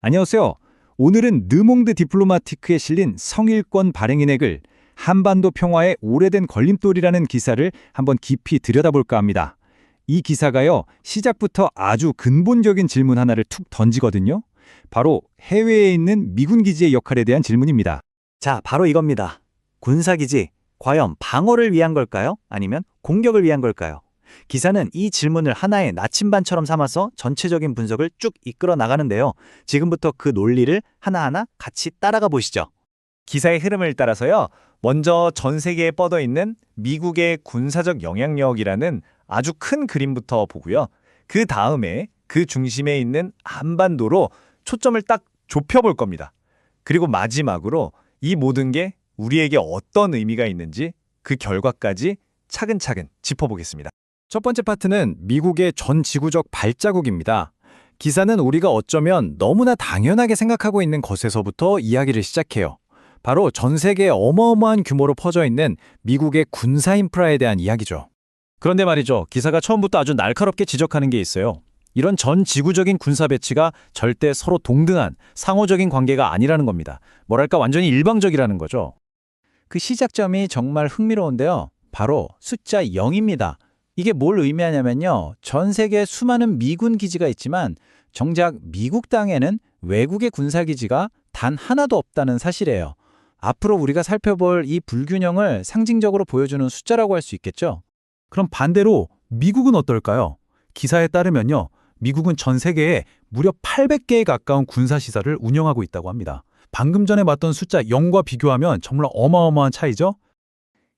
안녕하세요. 오늘은 르몽드 디플로마티크에 실린 성일권 발행인의 글 한반도 평화의 오래된 걸림돌이라는 기사를 한번 깊이 들여다볼까 합니다. 이 기사가요, 시작부터 아주 근본적인 질문 하나를 툭 던지거든요. 바로 해외에 있는 미군 기지의 역할에 대한 질문입니다. 자, 바로 이겁니다. 군사기지, 과연 방어를 위한 걸까요? 아니면 공격을 위한 걸까요? 기사는 이 질문을 하나의 나침반처럼 삼아서 전체적인 분석을 쭉 이끌어 나가는데요. 지금부터 그 논리를 하나하나 같이 따라가 보시죠. 기사의 흐름을 따라서요. 먼저 전 세계에 뻗어 있는 미국의 군사적 영향력이라는 아주 큰 그림부터 보고요. 그 다음에 그 중심에 있는 한반도로 초점을 딱 좁혀볼 겁니다. 그리고 마지막으로 이 모든 게 우리에게 어떤 의미가 있는지 그 결과까지 차근차근 짚어보겠습니다. 첫 번째 파트는 미국의 전 지구적 발자국입니다. 기사는 우리가 어쩌면 너무나 당연하게 생각하고 있는 것에서부터 이야기를 시작해요. 바로 전 세계에 어마어마한 규모로 퍼져 있는 미국의 군사 인프라에 대한 이야기죠. 그런데 말이죠. 기사가 처음부터 아주 날카롭게 지적하는 게 있어요. 이런 전 지구적인 군사 배치가 절대 서로 동등한 상호적인 관계가 아니라는 겁니다. 뭐랄까 완전히 일방적이라는 거죠. 그 시작점이 정말 흥미로운데요. 바로 숫자 0입니다. 이게 뭘 의미하냐면요. 전 세계에 수많은 미군 기지가 있지만 정작 미국 땅에는 외국의 군사기지가 단 하나도 없다는 사실이에요. 앞으로 우리가 살펴볼 이 불균형을 상징적으로 보여주는 숫자라고 할 수 있겠죠. 그럼 반대로 미국은 어떨까요? 기사에 따르면요. 미국은 전 세계에 무려 800개에 가까운 군사시설을 운영하고 있다고 합니다. 방금 전에 봤던 숫자 0과 비교하면 정말 어마어마한 차이죠?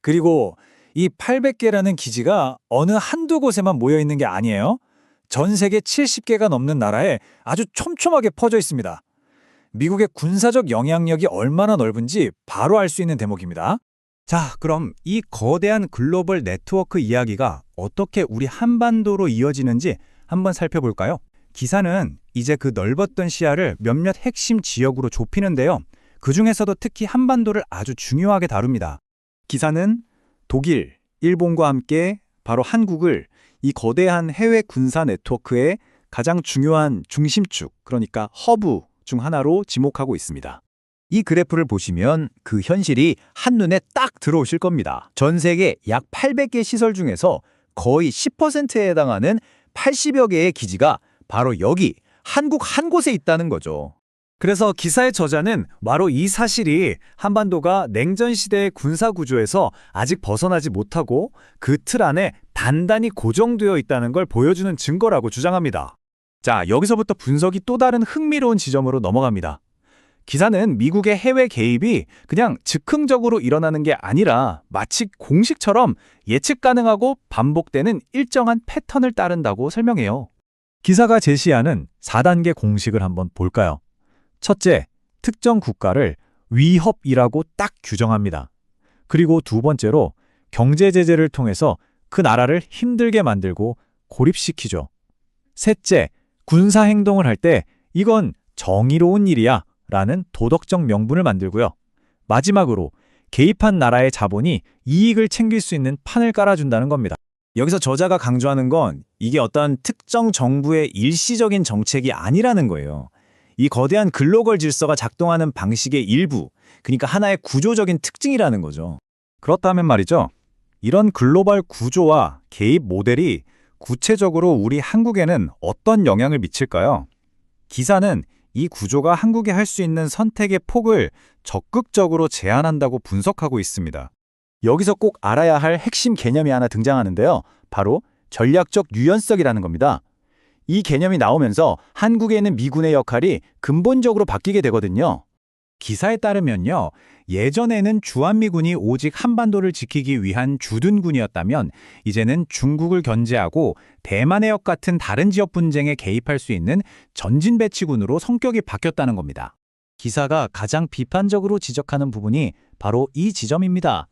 그리고 이 800개라는 기지가 어느 한두 곳에만 모여 있는 게 아니에요. 전 세계 70개가 넘는 나라에 아주 촘촘하게 퍼져 있습니다. 미국의 군사적 영향력이 얼마나 넓은지 바로 알 수 있는 대목입니다. 자, 그럼 이 거대한 글로벌 네트워크 이야기가 어떻게 우리 한반도로 이어지는지 한번 살펴볼까요? 기사는 이제 그 넓었던 시야를 몇몇 핵심 지역으로 좁히는데요. 그중에서도 특히 한반도를 아주 중요하게 다룹니다. 기사는 독일, 일본과 함께 바로 한국을 이 거대한 해외 군사 네트워크의 가장 중요한 중심축, 그러니까 허브 중 하나로 지목하고 있습니다. 이 그래프를 보시면 그 현실이 한눈에 딱 들어오실 겁니다. 전 세계 약 800개 시설 중에서 거의 10%에 해당하는 80여 개의 기지가 바로 여기 한국 한 곳에 있다는 거죠. 그래서 기사의 저자는 바로 이 사실이 한반도가 냉전 시대의 군사 구조에서 아직 벗어나지 못하고 그 틀 안에 단단히 고정되어 있다는 걸 보여주는 증거라고 주장합니다. 자, 여기서부터 분석이 또 다른 흥미로운 지점으로 넘어갑니다. 기사는 미국의 해외 개입이 그냥 즉흥적으로 일어나는 게 아니라 마치 공식처럼 예측 가능하고 반복되는 일정한 패턴을 따른다고 설명해요. 기사가 제시하는 4단계 공식을 한번 볼까요? 첫째, 특정 국가를 위협이라고 딱 규정합니다. 그리고 두 번째로 경제 제재를 통해서 그 나라를 힘들게 만들고 고립시키죠. 셋째, 군사 행동을 할 때 이건 정의로운 일이야 라는 도덕적 명분을 만들고요. 마지막으로 개입한 나라의 자본이 이익을 챙길 수 있는 판을 깔아준다는 겁니다. 여기서 저자가 강조하는 건 이게 어떤 특정 정부의 일시적인 정책이 아니라는 거예요. 이 거대한 글로벌 질서가 작동하는 방식의 일부, 그러니까 하나의 구조적인 특징이라는 거죠. 그렇다면 말이죠. 이런 글로벌 구조와 개입 모델이 구체적으로 우리 한국에는 어떤 영향을 미칠까요? 기사는 이 구조가 한국에 할 수 있는 선택의 폭을 적극적으로 제한한다고 분석하고 있습니다. 여기서 꼭 알아야 할 핵심 개념이 하나 등장하는데요. 바로 전략적 유연성이라는 겁니다. 이 개념이 나오면서 한국에 있는 미군의 역할이 근본적으로 바뀌게 되거든요. 기사에 따르면요. 예전에는 주한미군이 오직 한반도를 지키기 위한 주둔군이었다면 이제는 중국을 견제하고 대만 해역 같은 다른 지역 분쟁에 개입할 수 있는 전진배치군으로 성격이 바뀌었다는 겁니다. 기사가 가장 비판적으로 지적하는 부분이 바로 이 지점입니다.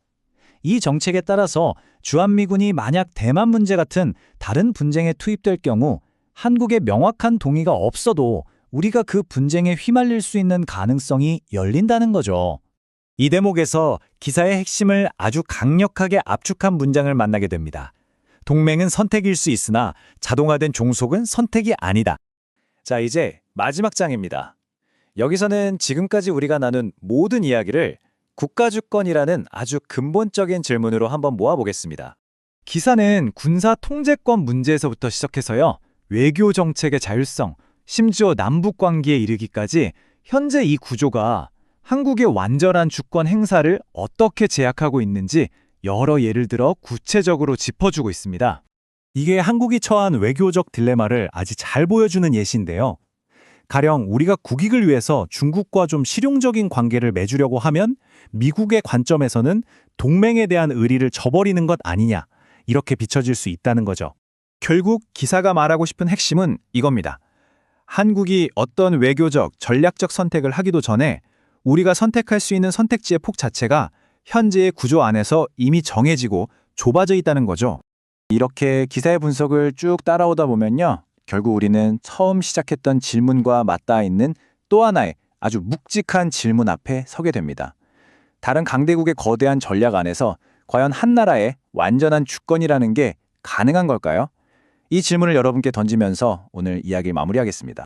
이 정책에 따라서 주한미군이 만약 대만 문제 같은 다른 분쟁에 투입될 경우 한국의 명확한 동의가 없어도 우리가 그 분쟁에 휘말릴 수 있는 가능성이 열린다는 거죠. 이 대목에서 기사의 핵심을 아주 강력하게 압축한 문장을 만나게 됩니다. 동맹은 선택일 수 있으나 자동화된 종속은 선택이 아니다. 자, 이제 마지막 장입니다. 여기서는 지금까지 우리가 나눈 모든 이야기를 국가주권이라는 아주 근본적인 질문으로 한번 모아보겠습니다. 기사는 군사 통제권 문제에서부터 시작해서요, 외교 정책의 자율성, 심지어 남북 관계에 이르기까지 현재 이 구조가 한국의 완전한 주권 행사를 어떻게 제약하고 있는지 여러 예를 들어 구체적으로 짚어주고 있습니다. 이게 한국이 처한 외교적 딜레마를 아주 잘 보여주는 예시인데요. 가령 우리가 국익을 위해서 중국과 좀 실용적인 관계를 맺으려고 하면 미국의 관점에서는 동맹에 대한 의리를 저버리는 것 아니냐, 이렇게 비춰질 수 있다는 거죠. 결국 기사가 말하고 싶은 핵심은 이겁니다. 한국이 어떤 외교적, 전략적 선택을 하기도 전에 우리가 선택할 수 있는 선택지의 폭 자체가 현재의 구조 안에서 이미 정해지고 좁아져 있다는 거죠. 이렇게 기사의 분석을 쭉 따라오다 보면요, 결국 우리는 처음 시작했던 질문과 맞닿아 있는 또 하나의 아주 묵직한 질문 앞에 서게 됩니다. 다른 강대국의 거대한 전략 안에서 과연 한 나라의 완전한 주권이라는 게 가능한 걸까요? 이 질문을 여러분께 던지면서 오늘 이야기를 마무리하겠습니다.